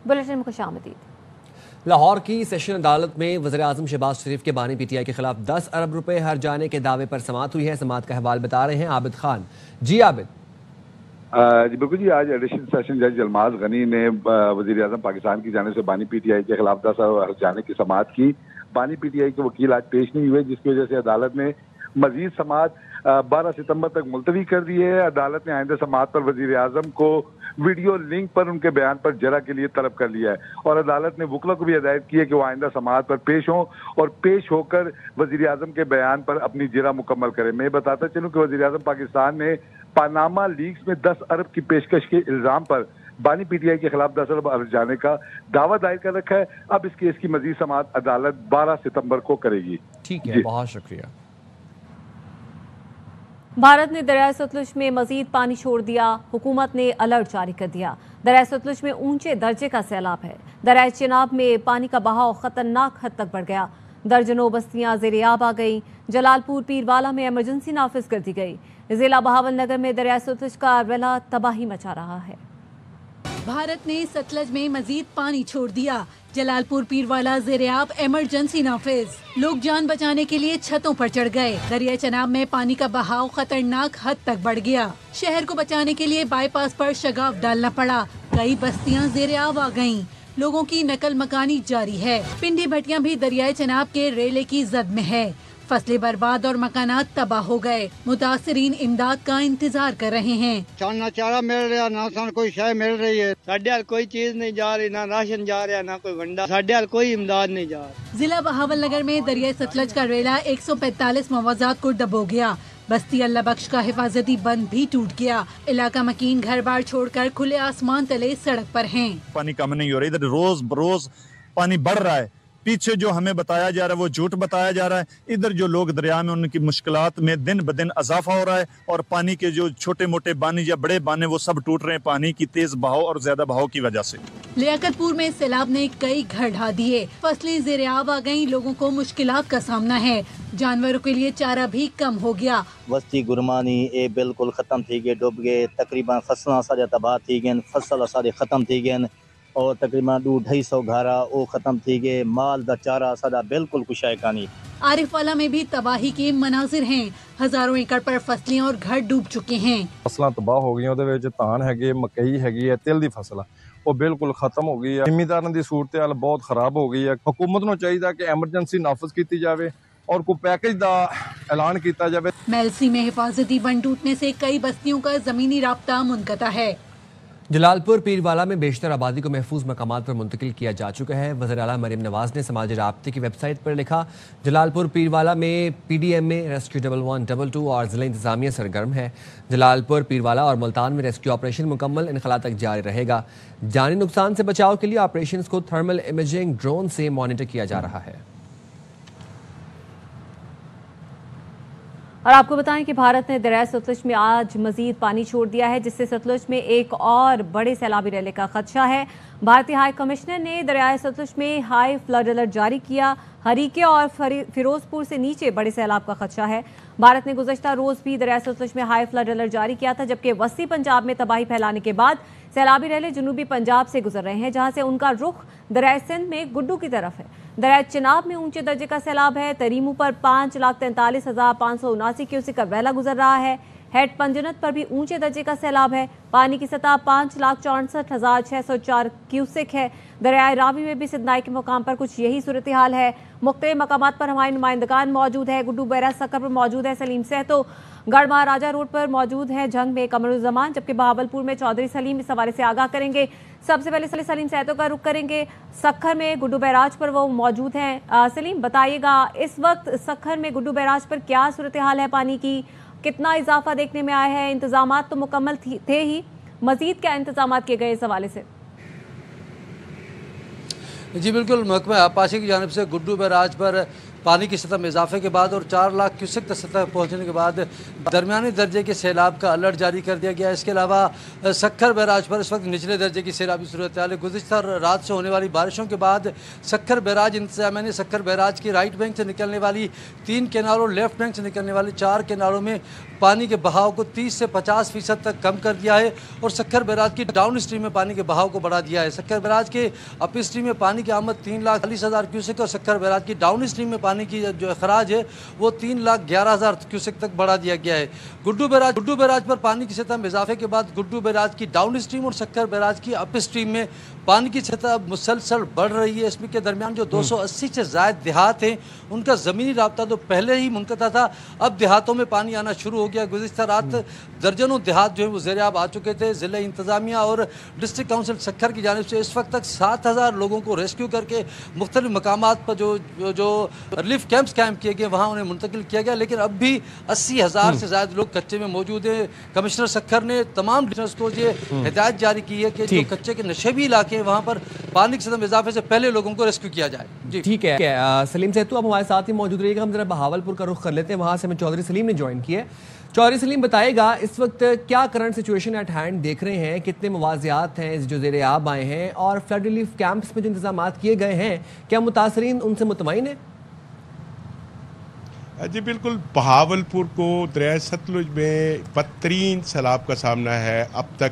Bulletin में खुशामदीद। लाहौर की session अदालत में वज़ीर-ए-आज़म शहबाज शरीफ के बानी पीटीआई के खिलाफ 10 अरब रुपए हर जाने के दावे पर समाअत हुई है। समाअत का अहवाल बता रहे हैं आबिद खान। जी आबिद। जी बिल्कुल जी, आज एडिशनल सेशन जज अल्माज गनी ने वज़ीर-ए-आज़म पाकिस्तान की जानिब से बानी पीटीआई के खिलाफ 10 अरब हर जाने की समाअत की। बानी पीटीआई के वकील आज पेश नहीं हुए, जिसकी वजह से अदालत ने मजीद समाअत 12 सितंबर तक मुलतवी कर दी है। अदालत ने आइंदा समाअत पर वज़ीर-ए-आज़म को वीडियो लिंक पर उनके बयान पर जरा के लिए तलब कर लिया है और अदालत ने वकला को भी हिदायत की है कि वो आइंदा समाअत पर पेश हों और पेश होकर वज़ीर-ए-आज़म के बयान पर अपनी जरा मुकम्मल करें। मैं बताता चलूं कि वज़ीर-ए-आज़म पाकिस्तान ने पानामा लीक्स में 10 अरब की पेशकश के इल्जाम पर बानी पीटीआई के खिलाफ 10 अरब अर्ज जाने का दावा दायर कर रखा है। अब इस केस की मजीद समाअत अदालत 12 सितंबर को करेगी। ठीक है, बहुत शुक्रिया। भारत ने दरियाए सतलुज में मजीद पानी छोड़ दिया। हुकूमत ने अलर्ट जारी कर दिया। दरियाए सतलुज में ऊंचे दर्जे का सैलाब है। दरियाए चिनाब में पानी का बहाव खतरनाक हद तक बढ़ गया। दर्जनों बस्तियां ज़ेर-ए-आब आ गई। जलालपुर पीरवाला में इमरजेंसी नाफिज कर दी गई। जिला बहावल नगर में दरियाए सतलुज का वेला तबाही मचा रहा है। भारत ने सतलज में मजीद पानी छोड़ दिया। जलालपुर पीरवाला ज़ेर-ए-आब इमरजेंसी नाफिज। लोग जान बचाने के लिए छतों पर चढ़ गए। दरिया चनाब में पानी का बहाव खतरनाक हद तक बढ़ गया। शहर को बचाने के लिए बाईपास पर शगाफ डालना पड़ा। कई बस्तियां ज़ेर-ए-आब आ गयीं। लोगों की नकल मकानी जारी है। पिंडी भटियां भी दरियाए चनाब के रेले की जद में है। फसलें बर्बाद और मकानात तबाह हो गए। मुतासरीन इमदाद का इंतजार कर रहे हैं। ना चारा मिल रहा, ना सन कोई शय मिल रही है। साढ़े हाल कोई चीज नहीं जा रही, ना राशन जा रहा, ना कोई वंडा। साढ़े हाल कोई इमदाद नहीं जा रहा। जिला बहावल नगर में दरिया सतलज का रेला 145 मवाजात को डबो गया। बस्ती अल्लाह बख्श का हिफाजती बंद भी टूट गया। इलाका मकीन घर बार छोड़कर खुले आसमान तले सड़क पर हैं। पानी कम नहीं हो रहा, इधर रोज बरोज पानी बढ़ रहा है। पीछे जो हमें बताया जा रहा है वो झूठ बताया जा रहा है। इधर जो लोग दरिया में उनकी मुश्किलात में दिन ब दिन इजाफा हो रहा है और पानी के जो छोटे मोटे बानी या बड़े बाने वो सब टूट रहे हैं पानी की तेज बहाव और ज्यादा बहाव की वजह से। लियाकतपुर में सैलाब ने कई घर ढा दिए। फसलें ज़ेर-ए-आब आ गयी। लोगों को मुश्किलात का सामना है। जानवरों के लिए चारा भी कम हो गया। बस्ती गुरमानी ए बिल्कुल खत्म थी गए, डूब गए। तकरीबन फसल सारे तबाह थी गए, फसल सारे खत्म थी गए और तकरीबन 200-250 घारा वो खत्म थी गए। माल दा चारा सादा बिल्कुल कुछ है कहानी। आरिफवाला में भी तबाही के मनाजिर हैं। हजारों एकड़ पर फसलें और घर डूब चुके हैं। फसलां तबाह हो गई, ਉਹਦੇ ਵਿੱਚ ਧਾਨ ਹੈਗੇ, ਮਕਈ ਹੈਗੀ ਹੈ, ਤਿਲ ਦੀ ਫਸਲ ਉਹ ਬਿਲਕੁਲ ਖਤਮ ਹੋ ਗਈ ਹੈ। ਜ਼ਿਮੀਂਦਾਰਾਂ ਦੀ ਸੂਰਤ-ਹਾਲ ਬਹੁਤ ਖਰਾਬ ਹੋ ਗਈ ਹੈ। हुकूमत ਨੂੰ ਚਾਹੀਦਾ ਕਿ ਐਮਰਜੈਂਸੀ ਨਾਫਜ਼ ਕੀਤੀ ਜਾਵੇ और कोई पैकेज का ऐलान किया जाए। मेलसी में हिफाजती बंद टूटने से कई बस्तियों का जमीनी राब्ता मुनक़ता है। जलालपुर पीरवाला में बेशतर आबादी को महफूज मकामात पर मुंतकिल किया जा चुका है। वज़ीर आला मरीम नवाज ने समाजी राब्ते की वेबसाइट पर लिखा, जलालपुर पीरवाला में PDM में रेस्क्यू 1122 और ज़िला इंतज़ामिया सरगर्म है। जलालपुर पीरवाला और मुल्तान में रेस्क्यू ऑपरेशन मुकम्मल इनखला तक जारी रहेगा। जानी नुकसान से बचाव के लिए ऑपरेशन को थर्मल इमेजिंग ड्रोन से मॉनिटर किया जा रहा है। और आपको बताएं कि भारत ने दरिया सतलुज में आज मजीद पानी छोड़ दिया है, जिससे सतलुज में एक और बड़े सैलाबी रैले का खदशा है। भारतीय हाई कमिश्नर ने दरियाए सतलुज में हाई फ्लड अलर्ट जारी किया। हरीके और फिरोजपुर से नीचे बड़े सैलाब का खदशा है। भारत ने गुज़श्ता रोज भी दरिया सतलुज में हाई फ्लड अलर्ट जारी किया था, जबकि वसी पंजाब में तबाही फैलाने के बाद सैलाबी रैले जनूबी पंजाब से गुजर रहे हैं, जहां से उनका रुख दरिया सिंध में गुड्डू की तरफ है। दरिया चिनाब में ऊंचे दर्जे का सैलाब है। तरीमू पर 5,43,579 क्यूसेक का वैला गुजर रहा है। हेड पंजनत पर भी ऊंचे दर्जे का सैलाब है। पानी की सतह 5,64,604 क्यूसेक है। दरियाए रावी में भी सिदनाई के मुकाम पर कुछ यही सूरत हाल है। मुख्तलिफ मकामात पर हमारे नुमाइंदगान मौजूद है। गुड्डू बैरा सक्कर पर मौजूद है सलीम सहतो, गढ़ महाराजा रोड पर मौजूद है जंग में कमरुज़्ज़मान, जबकि बहावलपुर में चौधरी सलीम इस हवाले से आगाह करेंगे। सबसे पहले सलीम सहतो का रुख करेंगे। सक्खर में गुड्डू बैराज पर वो मौजूद हैं। सलीम, बताइएगा इस वक्त सक्खर में गुड्डू बैराज पर क्या सूरत हाल है, पानी की कितना इजाफा देखने में आया है? इंतजामात तो मुकम्मल थे ही, मजीद क्या इंतजामात किए गए इस हवाले से? जी बिल्कुल, महकमा आबपाशी की जानिब से गुड्डू बैराज पर पानी की सतह में इजाफे के बाद और 4 लाख क्यूसेक तक सतह पहुँचने के बाद दरमियानी दर्जे के सैलाब का अलर्ट जारी कर दिया गया। इसके अलावा सक्खर बैराज पर इस वक्त निचले दर्जे की सैलाबी सूरत हाल है। गुज़िश्ता रात से होने वाली बारिशों के बाद सक्खर बैराज इंतजामिया ने सक्खर बैराज की राइट बैंक से निकलने वाली 3 कैनालों, लेफ्ट बैंक से निकलने वाली 4 कैनालों में पानी के बहाव को 30 से 50% तक कम कर दिया है और सक्खर बैराज की डाउन स्ट्रीम में पानी के बहाव को बढ़ा दिया है। सक्खर बैराज के अप स्ट्रीम में पानी की आमद 3,40,000 क्यूसेक और सक्खर बैराज की डाउन स्ट्रीम में पानी की जो खराज है वो 3,11,000 क्यूसेक तक बढ़ा दिया गया है। गुड्डू बैराज पर पानी की सतह में इजाफे के बाद गुड्डू बैराज की डाउन स्ट्रीम और सक्खर बैराज की अप स्ट्रीम में पानी की सतह मुसलसल बढ़ रही है। इसमें के दरमियान जो 280 से ज़ायद देहात हैं उनका ज़मीनी राब्ता तो पहले ही मुनक़ता था, अब देहातों में पानी आना शुरू हो गया। गुज़िश्ता रात दर्जनों देहात जो है वो ज़ेर-ए-आब आ चुके थे। ज़िला इंतज़ामिया और डिस्ट्रिक्ट काउंसिल सक्खर की जानिब से इस वक्त तक 7,000 लोगों को रेस्क्यू करके मुख्तलिफ मकामात पर जो रिलीफ कैंप्स कायम किए गए वहाँ उन्हें मुंतकिल किया गया, लेकिन अब भी 80,000 से ज़्यादा लोग कच्चे में मौजूद हैं। कमिश्नर सक्खर ने तमाम डिस्ट्रिक्ट्स को ये हिदायत जारी की है कि जो कच्चे के नशेबी इलाके हैं वहाँ पर पानी की सतह में इजाफे से पहले लोगों को रेस्क्यू किया जाए। जी ठीक है। सलीम सेहतू आप हमारे साथ ही मौजूद रहिएगा। हम जरा बहावलपुर का रुख कर लेते हैं, वहाँ से हमें चौधरी सलीम ने ज्वाइन किया है। चौधरी सलीम बताएगा इस वक्त क्या करंट सिचुएशन एट हैंड देख रहे हैं, कितने मवाजियात हैं जो ज़ेर-ए-आब आए हैं और फ्लड रिलीफ कैंप्स में जो इंतजाम किए गए हैं क्या मुतासरीन उनसे मुतमईन है? जी बिल्कुल, बहावलपुर को दरिया सतलुज में बदतरीन सैलाब का सामना है। अब तक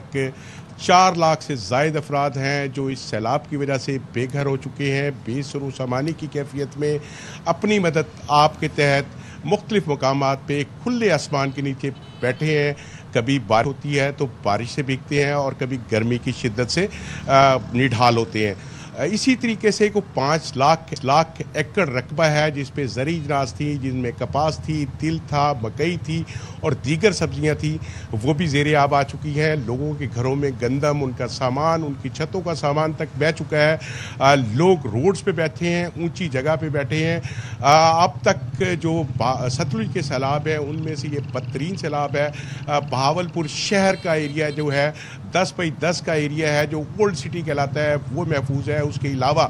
4 लाख से ज़ायद अफराद हैं जो इस सैलाब की वजह से बेघर हो चुके हैं। बेसरो सामानी की कैफियत में अपनी मदद आपके तहत मुख्तलिफ मकामात पे खुले आसमान के नीचे बैठे हैं। कभी बारिश होती है तो बारिश से भीगते हैं और कभी गर्मी की शिद्दत से निढाल होते हैं। इसी तरीके से को 5 लाख एकड़ रकबा है जिस पे ज़री अजनास थी, जिनमें कपास थी, तिल था, मकई थी और दीगर सब्जियां थी, वो भी ज़ेर-ए-आब आ चुकी हैं। लोगों के घरों में गंदम, उनका सामान, उनकी छतों का सामान तक बह चुका है। लोग रोड्स पे बैठे हैं, ऊंची जगह पे बैठे हैं। अब तक जो सतलुज के सैलाब है उनमें से ये बदतरीन सैलाब है। बहावलपुर शहर का एरिया जो है 10 बाई 10 का एरिया है जो ओल्ड सिटी कहलाता है वो महफूज है। उसके अलावा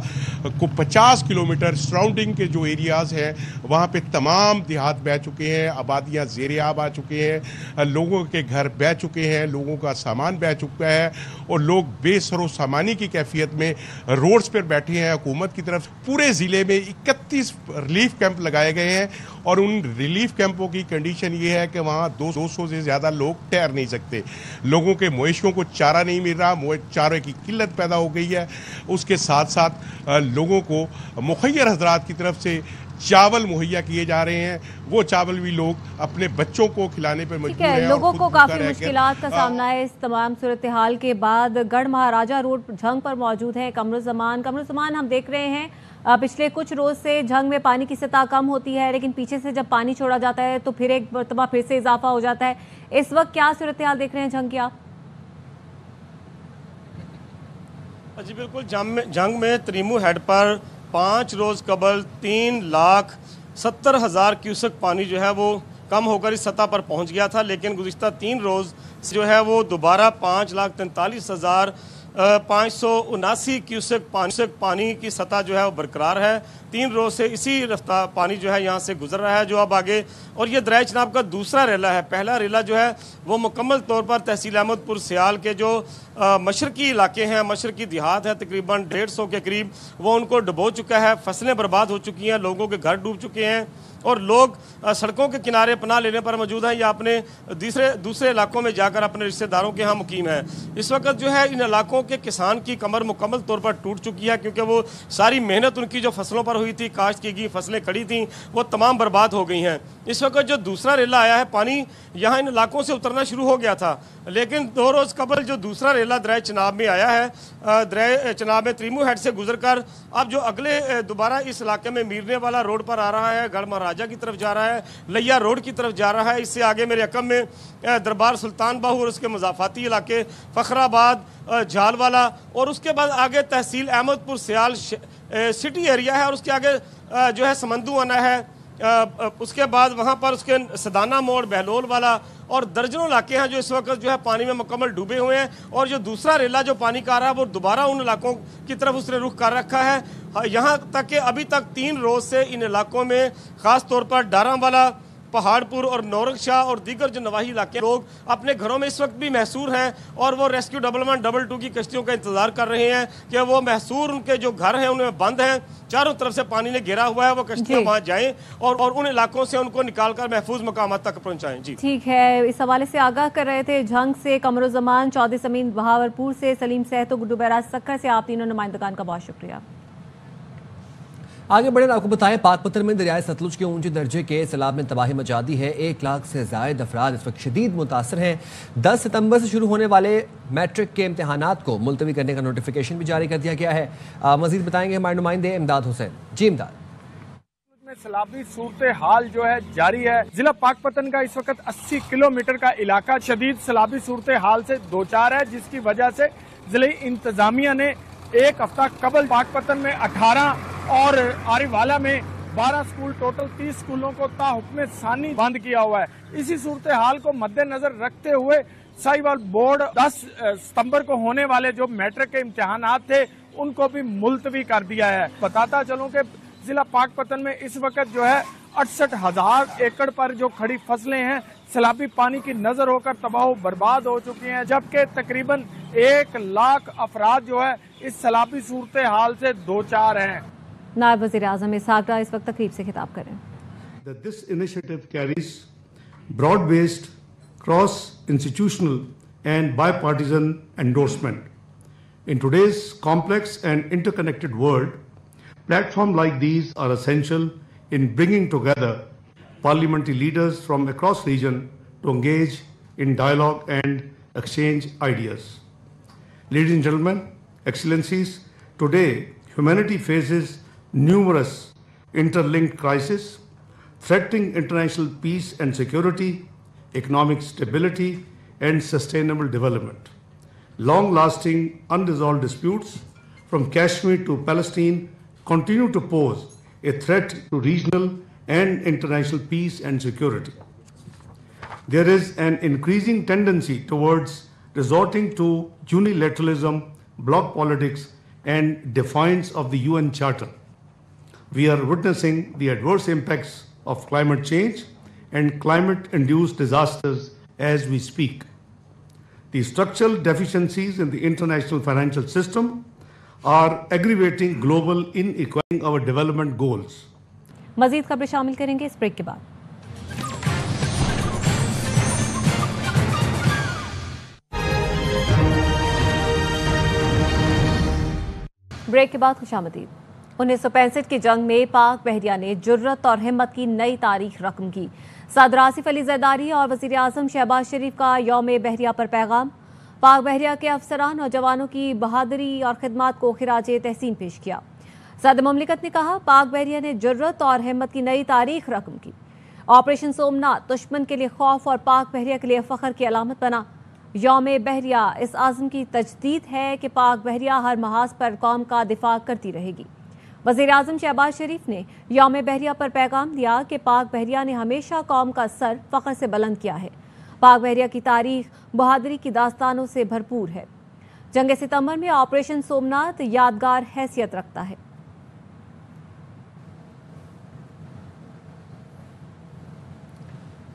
को 50 किलोमीटर सराउंडिंग के जो एरियाज़ हैं वहाँ पे तमाम देहात बह चुके हैं, आबादियाँ ज़ेर-ए-आब आ चुके हैं, लोगों के घर बह चुके हैं, लोगों का सामान बह चुका है और लोग बेसरो सामानी की कैफियत में रोड्स पर बैठे हैं। हुकूमत की तरफ पूरे ज़िले में 31 रिलीफ कैंप लगाए गए हैं और उन रिलीफ कैंपों की कंडीशन ये है कि वहाँ 200 से ज़्यादा लोग ठहर नहीं सकते। लोगों के मवेशियों को चारा नहीं मिल रहा, चारे की किल्लत पैदा हो गई है। उसके साथ साथ लोगों को मुखैर हजरात की तरफ से चावल मुहैया किए जा रहे हैं, वो चावल भी लोग अपने बच्चों को खिलाने पर मजबूर हैं। लोगों को काफी मुश्किलात का सामना है। इस तमाम सूरत हाल के बाद गढ़ महाराजा रोड झंग पर मौजूद है कमरुज़्ज़मान। हम देख रहे हैं पिछले कुछ रोज से झंग में पानी की सतह कम होती है, लेकिन पीछे से जब पानी छोड़ा जाता है तो फिर एक मरतबा फिर से इजाफा हो जाता है। इस वक्त क्या सूरत हाल देख रहे हैं झंग की आप? जी बिल्कुल, जंग में त्रीमू हेड पर 5 रोज़ कबल 3,70,000 क्यूसेक पानी जो है वो कम होकर इस सतह पर पहुंच गया था, लेकिन गुज़िश्ता 3 रोज़ जो है वो दोबारा 5,43,579 क्यूसेक पानी की सतह जो है वो बरकरार है। 3 रोज से इसी रफ्तार पानी जो है यहाँ से गुजर रहा है जो अब आगे, और ये दरिया चनाब का दूसरा रेला है। पहला रेला जो है वो मुकम्मल तौर पर तहसील अहमदपुर सियाल के जो मशरकी इलाके हैं, मशरकी देहात है, तकरीबन 150 के करीब, वो उनको डुबो चुका है। फसलें बर्बाद हो चुकी हैं, लोगों के घर डूब चुके हैं और लोग सड़कों के किनारे पनाह लेने पर मौजूद हैं या अपने दूसरे इलाकों में जाकर अपने रिश्तेदारों के यहाँ मुकीम है। इस वक्त जो है इन इलाकों के किसान की कमर मुकम्मल तौर पर टूट चुकी है, क्योंकि वो सारी मेहनत उनकी जो फसलों पर हुई थी, काश्त की गई फसलें खड़ी थी, वो तमाम बर्बाद हो गई हैं। इस वक्त जो दूसरा रेला आया है, पानी यहाँ इन इलाकों से उतरना शुरू हो गया था, लेकिन 2 रोज़ कबल जो दूसरा रेला दरिया चनाब में आया है, दरिया चनाब में त्रीमू हेड से गुजरकर अब जो अगले दोबारा इस इलाके में मीरने वाला रोड पर आ रहा है, गढ़ महाराजा की तरफ जा रहा है, लैया रोड की तरफ जा रहा है। इससे आगे मेरे अकम में दरबार सुल्तान बाहू और उसके मुजाफाती इलाके, फखराबाद, झालवाला और उसके बाद आगे तहसील अहमदपुर सियाल सिटी एरिया है और उसके आगे जो है समंदू आना है, उसके बाद वहाँ पर उसके सदाना मोड़, बहलोल वाला और दर्जनों इलाके हैं जो इस वक्त जो है पानी में मुकम्मल डूबे हुए हैं। और जो दूसरा रेला जो पानी का आ रहा है वो दोबारा उन इलाकों की तरफ उसने रुख कर रखा है। यहाँ तक कि अभी तक 3 रोज से इन इलाकों में ख़ास तौर पर डारावाला, पहाड़पुर और नौरंगशाह और दीगर जो नवाही इलाके लोग अपने घरों में इस वक्त भी महसूर हैं और वो रेस्क्यू 112 की कश्तियों का इंतजार कर रहे हैं कि वो महसूर उनके जो घर हैं उनमें बंद हैं, चारों तरफ से पानी ने घेरा हुआ है, वो कश्तियां वहां जाएं और उन इलाकों से उनको निकालकर महफूज मकामात तक पहुंचाएं। जी ठीक है, इस हवाले से आगाह कर रहे थे झंग से कमरुज़्ज़मान, चौधरी समीन बहावलपुर से सलीम सहतो, गुड्डू बैराज सक्कर से आप तीनों नुमाइंदगान का बहुत शुक्रिया। आगे बढ़े आपको बताएं, पाकपत्तन में दरियाए सतलुज के ऊंचे दर्जे के सैलाब में तबाही मचा दी है। 1 लाख से ज्यादा अफराद इस वक्त शदीद मुतासर हैं। 10 सितंबर से शुरू होने वाले मैट्रिक के इम्तहानात को मुलतवी करने का नोटिफिकेशन भी जारी कर दिया गया है। मजीद बताएंगे हमारे नुमाइंदे इमदाद हुसैन। जी इमदाद। में सैलाबी सूरत हाल जो है जारी है। जिला पाकपतन का इस वक्त 80 किलोमीटर का इलाका शदीद सैलाबी सूरत हाल से दो चार है, जिसकी वजह से जिले इंतजामिया ने एक हफ्ता कबल पाकपतन में 18 और आरीवाला में 12 स्कूल, टोटल 30 स्कूलों को ताहुक्म सानी बंद किया हुआ है। इसी सूरत हाल को मद्देनजर रखते हुए साहिवाल बोर्ड 10 सितंबर को होने वाले जो मैट्रिक के इम्तिहानात थे उनको भी मुलतवी कर दिया है। बताता चलूं कि जिला पाकपतन में इस वक्त जो है 68,000 एकड़ पर जो खड़ी फसलें हैं सैलाबी पानी की नजर होकर तबाह बर्बाद हो चुकी हैं, जबकि तकरीबन 1 लाख अफराद जो है इस सैलाबी सूरत हाल से दो चार हैं। नायब वज़ीर-ए-आज़म इसहाक डार इस वक्त तकरीब से खिताब करें। This initiative carries broad-based, cross-institutional and bipartisan endorsement. In today's complex and interconnected world, platforms like these are essential in bringing together parliamentary leaders from across region to engage in dialogue and exchange ideas. Ladies and gentlemen, excellencies, today humanity faces numerous interlinked crises threatening international peace and security, economic stability and sustainable development. Long-lasting unresolved disputes from Kashmir to Palestine continue to pose a threat to regional and international peace and security. There is an increasing tendency towards resorting to unilateralism, bloc politics, and defiance of the UN Charter. We are witnessing the adverse impacts of climate change and climate-induced disasters as we speak. The structural deficiencies in the international financial system are aggravating global inequality in our development goals. मजीद खबरें शामिल करेंगे इस break के बाद। Break के बाद खुशामदीद। 1965 की जंग में पाक बहरिया ने जुर्रत और हिम्मत की नई तारीख रकम की। सदर आसिफ अली ज़रदारी और वज़ीर आज़म शहबाज शरीफ का यौम बहरिया पर पैगाम। पाक बहरिया के अफसरान और जवानों की बहादुरी और खिदमत को खिराज तहसीन पेश किया। सदर मुमलिकत ने कहा, पाक बहरिया ने जुर्रत और हिम्मत की नई तारीख रकम की। ऑपरेशन सोमनाथ दुश्मन के लिए खौफ और पाक बहरिया के लिए फख्र की अलामत बना। यौम बहरिया इस आज़म की तजदीद है कि पाक बहरिया हर महाज पर कौम का दिफा करती रहेगी। वज़ीर आज़म शहबाज शरीफ ने यौम बहरिया पर पैगाम दिया कि पाक बहरिया ने हमेशा कौम का सर फख्र से बुलंद किया है। पाक बहरिया की तारीख बहादुरी की दास्तानों से भरपूर है। जंग सितंबर में ऑपरेशन सोमनाथ यादगार हैसियत रखता है।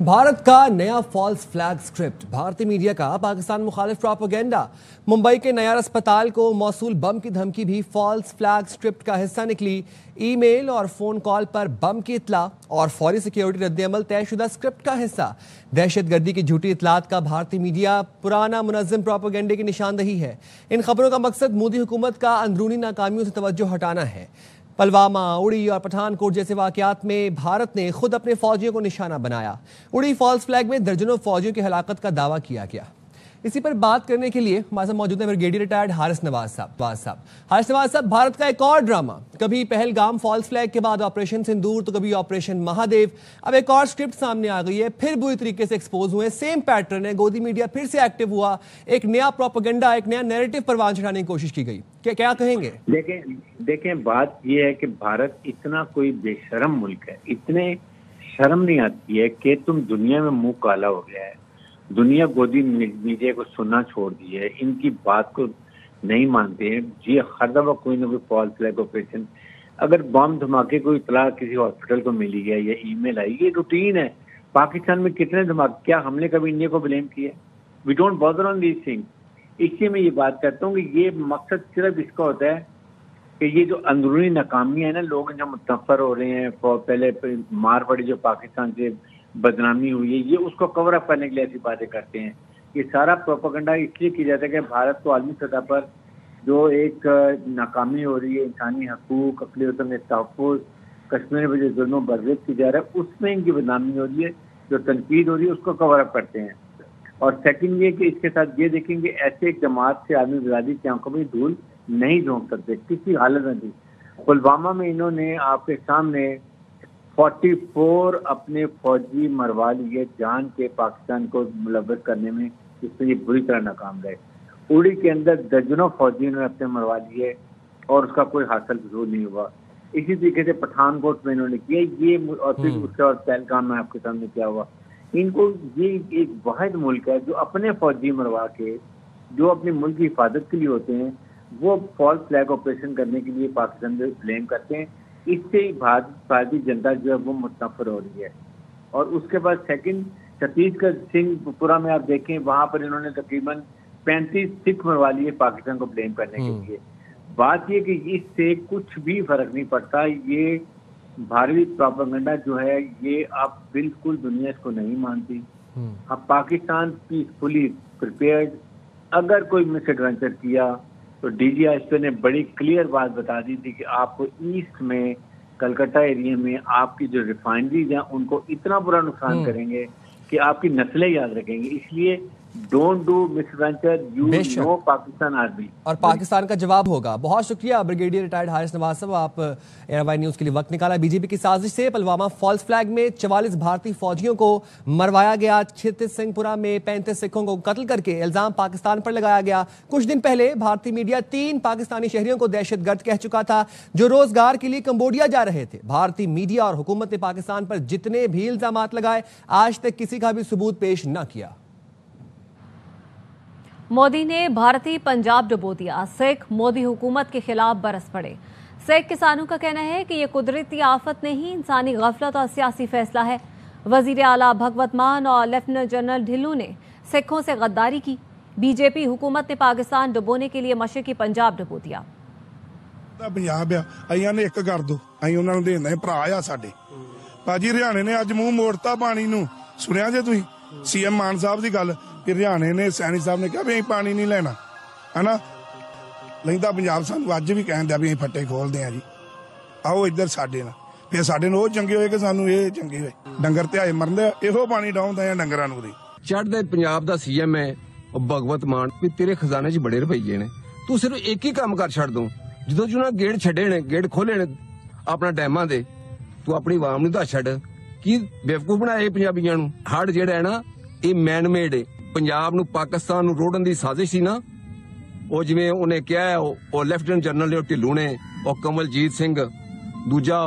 भारत का नया फॉल्स फ्लैग स्क्रिप्ट, भारतीय मीडिया का पाकिस्तान मुखालिफ प्रोपेगेंडा। मुंबई के नयार अस्पताल को मौसूल बम की धमकी भी फॉल्स फ्लैग स्क्रिप्ट का हिस्सा निकली। ईमेल और फोन कॉल पर बम की इतला और फौरी सिक्योरिटी रद्दअमल तयशुदा स्क्रिप्ट का हिस्सा। दहशतगर्दी की झूठी इतलात का भारतीय मीडिया पुराना मुनज़्ज़म प्रोपेगेंडे की निशानदही है। इन खबरों का मकसद मोदी हुकूमत का अंदरूनी नाकामियों से तवज्जो हटाना है। पुलवामा, उड़ी और पठानकोट जैसे वाकयात में भारत ने खुद अपने फौजियों को निशाना बनाया। उड़ी फॉल्स फ्लैग में दर्जनों फौजियों की हलाकत का दावा किया गया। इसी पर बात करने के लिए हमारे साथ मौजूद हैं ब्रिगेडियर रिटायर्ड हारिस नवाज साहब। हारिस नवाज साहब, भारत का एक और ड्रामा, कभी पहलगाम फॉल्स फ्लैग के बाद ऑपरेशन सिंदूर तो कभी ऑपरेशन महादेव, अब एक और स्क्रिप्ट सामने आ गई है, फिर बुरी तरीके से एक्सपोज हुए। सेम पैटर्न है, गोदी मीडिया फिर से एक्टिव हुआ, एक नया प्रोपेगेंडा, एक नया नैरेटिव परवान चढ़ाने की कोशिश की गई। क्या कहेंगे? देखें बात यह है कि भारत इतना कोई बेशरम मुल्क है, इतने शर्म नहीं आती है कि तुम दुनिया में मुंह काला हो गया है, दुनिया गोदी मीडिया को सुनना छोड़ दी है, इनकी बात को नहीं मानते हैं। ये हर दफा कोई ना कोई फॉल्स फ्लैग ऑपरेशन, अगर बम धमाके कोई इतला किसी हॉस्पिटल को मिली है या ईमेल आई, ये रूटीन है। पाकिस्तान में कितने धमाके, क्या हमने कभी इंडिया को ब्लेम किया? We don't bother on these things. इसलिए मैं ये बात करता हूँ कि ये मकसद सिर्फ इसका होता है कि ये जो अंदरूनी नाकामी है ना, लोग जो मुतफर हो रहे हैं, पहले मार पड़ी जो पाकिस्तान से बदनामी हुई है, ये उसको कवर अप करने के लिए ऐसी बातें करते हैं। ये सारा प्रोपेगेंडा इसलिए किया जाता है कि भारत को आलमी सतह पर जो एक नाकामी हो रही है, इंसानी हकूक, अक़लियतों में तहफ़्फ़ुज़, कश्मीर में जो जुल्म बर्बाद की जा रहा है, उसमें इनकी बदनामी हो रही है, जो तनकीद हो रही है उसको कवर अप करते हैं। और सेकंड ये कि इसके साथ ये देखेंगे ऐसे एक जमात से आदमी बिरादरी की आंखों में धूल नहीं झोंक सकते किसी हालत में भी। पुलवामा में इन्होंने आपके सामने 44 अपने फौजी मरवा लिए जान के पाकिस्तान को मुलव्वस करने में, जिसमें ये बुरी तरह नाकाम रहे। उड़ी के अंदर दर्जनों फौजी इन्होंने अपने मरवा लिए और उसका कोई हासिल जरूर नहीं हुआ। इसी तरीके से पठानकोट में इन्होंने किया ये, और फिर उसके और पहलगाम में आपके सामने क्या हुआ। इनको ये एक वाहिद मुल्क है जो अपने फौजी मरवा के, जो अपने मुल्क की हिफाजत के लिए होते हैं, वो फॉल्स फ्लैग ऑपरेशन करने के लिए पाकिस्तान में ब्लेम करते हैं। इससे भारतीय जनता जो है वो मुतनफर हो रही है। और उसके बाद सेकंड, छत्तीसगढ़ सिंहपुरा में आप देखें, वहां पर इन्होंने तकरीबन 35 सिख मरवा लिए पाकिस्तान को ब्लेम करने के लिए। बात ये कि इससे कुछ भी फर्क नहीं पड़ता। ये भारतीय प्रोपेगेंडा जो है ये अब बिल्कुल दुनिया इसको नहीं मानती। अब पाकिस्तान पीसफुली प्रिपेयर्ड, अगर कोई मिस एडवेंचर किया तो DGISP ने बड़ी क्लियर बात बता दी थी कि आपको ईस्ट में कलकत्ता एरिया में आपकी जो रिफाइनरीज हैं उनको इतना बुरा नुकसान करेंगे कि आपकी नस्लें याद रखेंगे। इसलिए don't do misadventure, you know Pakistan army. और पाकिस्तान का जवाब होगा। बहुत शुक्रिया ब्रिगेडियर रिटायर्ड हारिस नवाज साहब, आप ANY न्यूज के लिए वक्त निकाला। बीजेपी की साजिश से पुलवामा फॉल्स फ्लैग में 44 भारतीय फौजियों को मरवाया गया। सिंहपुरा में 35 सिखों को कत्ल करके इल्जाम पाकिस्तान पर लगाया गया। कुछ दिन पहले भारतीय मीडिया 3 पाकिस्तानी शहरियों को दहशतगर्द कह चुका था जो रोजगार के लिए कंबोडिया जा रहे थे। भारतीय मीडिया और हुकूमत ने पाकिस्तान पर जितने भी इल्जाम लगाए, आज तक किसी का भी सबूत पेश न किया। मोदी ने भारतीय पंजाब डुबो दिया, सिख मोदी हुकूमत के खिलाफ बरस पड़े। सिख किसानों का कहना है कि यह कुदरती आफत नहीं, इंसानी गफलत और सियासी फैसला है। वजीर आला भगवत मान और लेफ्टिनेंट जनरल ढिल्लों ने सिखों से गद्दारी की। बीजेपी हुकूमत ने पाकिस्तान डुबोने के लिए मशरकी पंजाब डुबो दिया। पंजाब आइया ने एक कर दो, अं उन्होंने देना भरा आ साडे। भाजी हरियाणे ने अज मूंह मोड़ता पानी नूं, सुनिया जे तुसीं CM मान साहब की गल कि हरियाणे ने सैनी साहब ने कहा भी पानी नहीं लेना है ना, लहिंदा पंजाब सानू अज भी कहन दिया भी फट्टे खोलते हैं जी, आओ इधर साडे ना, फिर साडे नूं चंगे होए कि सानू ये चंगे होए। डंगर ध्याए मरदे, इहो पानी डाउंदा है डंगरां नूं। चढ़दे पंजाब दा CM है भगवत मान, भी तेरे खजाने च बड़े रुपये ने, तू सिर्फ एक ही काम कर छड़ दो, जो जो गेट छड़े ने, गेट खोले ने अपना डैमां दे, तू अपनी आवाम नूं दस छड़ की बेवकूफ बनाए पंजाबियां नूं। हड़ जिहड़ा है ना ये मैन मेड है। पंजाब नूं पाकिस्तान नूं रोड़न दी साजिश सी ना, ਉਹ ਜਿਵੇਂ ਉਹਨੇ ਕਿਹਾ ਹੈ ਉਹ ਲੈਫਟੀਨੈਂਟ ਜਨਰਲ ਨੇ ਢਿੱਲੋਂ ਨੇ ਉਹ ਕਮਲਜੀਤ ਸਿੰਘ ਦੂਜਾ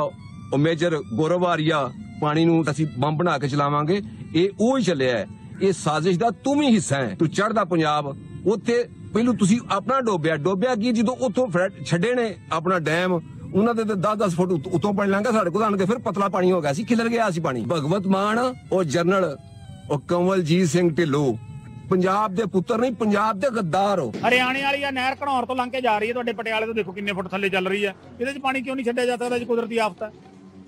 ਉਹ ਮੇਜਰ ਗੋਰਵਾਰੀਆ ਪਾਣੀ ਨੂੰ ਅਸੀਂ ਬੰਬ ਬਣਾ ਕੇ ਚਲਾਵਾਂਗੇ ਇਹ ਉਹ ਹੀ ਚੱਲਿਆ ਹੈ ਇਹ ਸਾਜ਼ਿਸ਼ ਦਾ ਤੂੰ ਵੀ ਹਿੱਸਾ ਹੈ ਤੂੰ ਚੜਦਾ ਪੰਜਾਬ ਉੱਥੇ ਪਹਿਲੂ ਤੁਸੀਂ ਆਪਣਾ ਡੋਬਿਆ ਕੀ ਜਦੋਂ ਉੱਥੋਂ ਛੱਡੇ ਨੇ ਆਪਣਾ ਡੈਮ ਉਹਨਾਂ ਦੇ 10-10 ਫੁੱਟ ਉੱਤੋਂ ਪਾਣੀ ਲੰਘਾ ਸਾਡੇ ਕੋਲ ਆਣ ਕੇ ਫਿਰ ਪਤਲਾ ਪਾਣੀ ਹੋ ਗਿਆ ਸੀ ਖਿਲਰ ਗਿਆ ਸੀ ਪਾਣੀ ਭਗਵਤ ਮਾਨ ਉਹ ਜਨਰਲ ਉਹ ਕਮਲਜੀਤ ਸਿੰਘ ਢਿੱਲੋਂ ਪੰਜਾਬ ਦੇ ਪੁੱਤਰ ਨਹੀਂ ਪੰਜਾਬ ਦੇ ਗੱਦਾਰ ਹੋ ਹਰਿਆਣੇ ਵਾਲੀ ਆ ਨਹਿਰ ਘਣੌਰ ਤੋਂ ਲੰਘ ਕੇ ਜਾ ਰਹੀ ਹੈ ਤੁਹਾਡੇ ਪਟਿਆਲੇ ਤੋਂ ਦੇਖੋ ਕਿੰਨੇ ਫੁੱਟ ਥੱਲੇ ਚੱਲ ਰਹੀ ਹੈ ਇਹਦੇ 'ਚ ਪਾਣੀ ਕਿਉਂ ਨਹੀਂ ਛੱਡਿਆ ਜਾ ਸਕਦਾ ਜੀ ਕੁਦਰਤੀ ਆਫਤ ਹੈ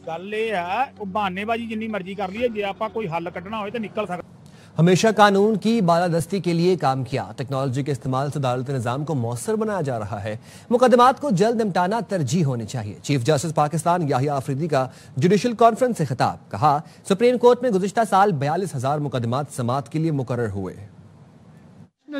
ਗੱਲ ਇਹ ਹੈ ਉਹ ਬਹਾਨੇਬਾਜ਼ੀ ਜਿੰਨੀ ਮਰਜ਼ੀ ਕਰ ਲਈਏ ਜੇ ਆਪਾਂ ਕੋਈ ਹੱਲ ਕੱਢਣਾ ਹੋਏ ਤਾਂ ਨਿਕਲ ਸਕਦਾ हमेशा कानून की बालादस्ती के लिए काम किया टेक्नोलॉजी के इस्तेमाल से अदालती निजाम को मौसर बनाया जा रहा है मुकदमात को जल्द निपटाना तरजीह होनी चाहिए चीफ जस्टिस पाकिस्तान याहिया अफरीदी का जुडिशल कॉन्फ्रेंस से खिताब कहा सुप्रीम कोर्ट में गुज़िश्ता साल 42,000 मुकदमात समाअत के लिए मुकर्रर हुए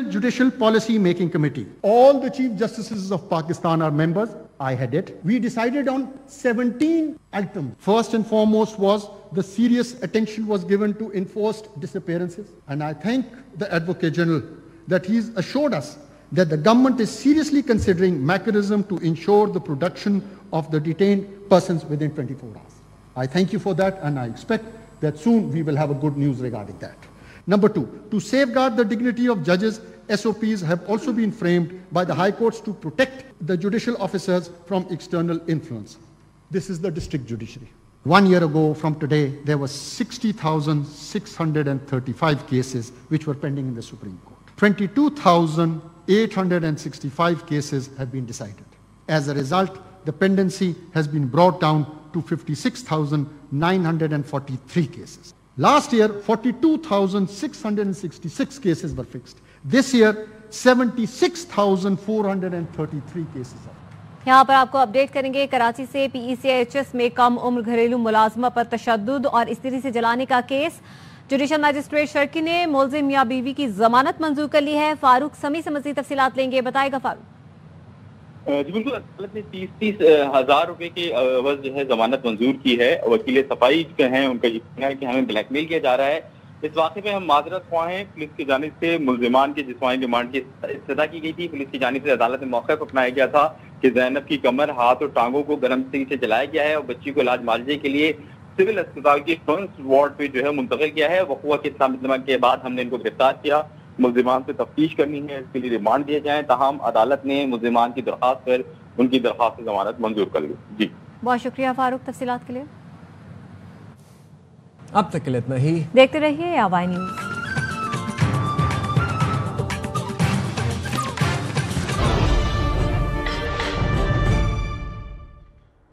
Judicial Policy Making Committee. All the Chief Justices of Pakistan are members. I had it. We decided on 17 items. First and foremost was the serious attention was given to enforced disappearances. And I thank the Advocate General that he's assured us that the government is seriously considering mechanism to ensure the production of the detained persons within 24 hours. I thank you for that and I expect that soon we will have a good news regarding that. Number two, to safeguard the dignity of judges, SOPs have also been framed by the High Courts to protect the judicial officers from external influence. This is the district judiciary. 1 year ago from today, there were 60,635 cases which were pending in the Supreme Court. 22,865 cases have been decided. As a result, the pendency has been brought down to 56,943 cases. Last year, 42,666 cases were fixed. This year, 76,433 cases are. यहाँ पर आपको update करेंगे। कराची से PECHS में कम उम्र घरेलू मुलाजमा पर तशद्दुद और स्त्री से जलाने का केस। जुडिशल मजिस्ट्रेट शर्की ने मुलजिम मियां बीवी की जमानत मंजूर कर ली है। फारूक समी से मजीद तफसीलात लेंगे, बताएगा फारूक। जी बिल्कुल, अदालत ने 30 हजार रुपए की अवज जो है जमानत मंजूर की है। वकील सफाई जो हैं उनका ये कहना है कि हमें ब्लैकमेल किया जा रहा है। इस वाक़े में हम माजरत ख्वाह हैं। पुलिस की जानिब से मुलजिमान की जिस्मानी रिमांड की इस्तदा की गई थी। पुलिस की जानिब से अदालत में मौक़िफ़ अपनाया गया था कि ज़ैनब की कमर, हाथ और टांगों को गर्म तेल से जलाया गया है और बच्ची को इलाज मुआवजे के लिए सिविल अस्पताल की ट्रांस वार्ड पे जो है मुंतकिल किया है। वक़ूआ के इत्तलाम के बाद हमने इनको गिरफ्तार किया। मुलजिमान से तफ्तीश करनी है, इसके लिए रिमांड दिए जाए। ताहम अदालत ने मुलजिमान की दरख्वास्त पर उनकी दरख्वास्त जमानत मंजूर कर ली। जी बहुत शुक्रिया फारूक तफसीलात के लिए। अब तक के लिए इतना ही। देखते रहिए AY न्यूज़।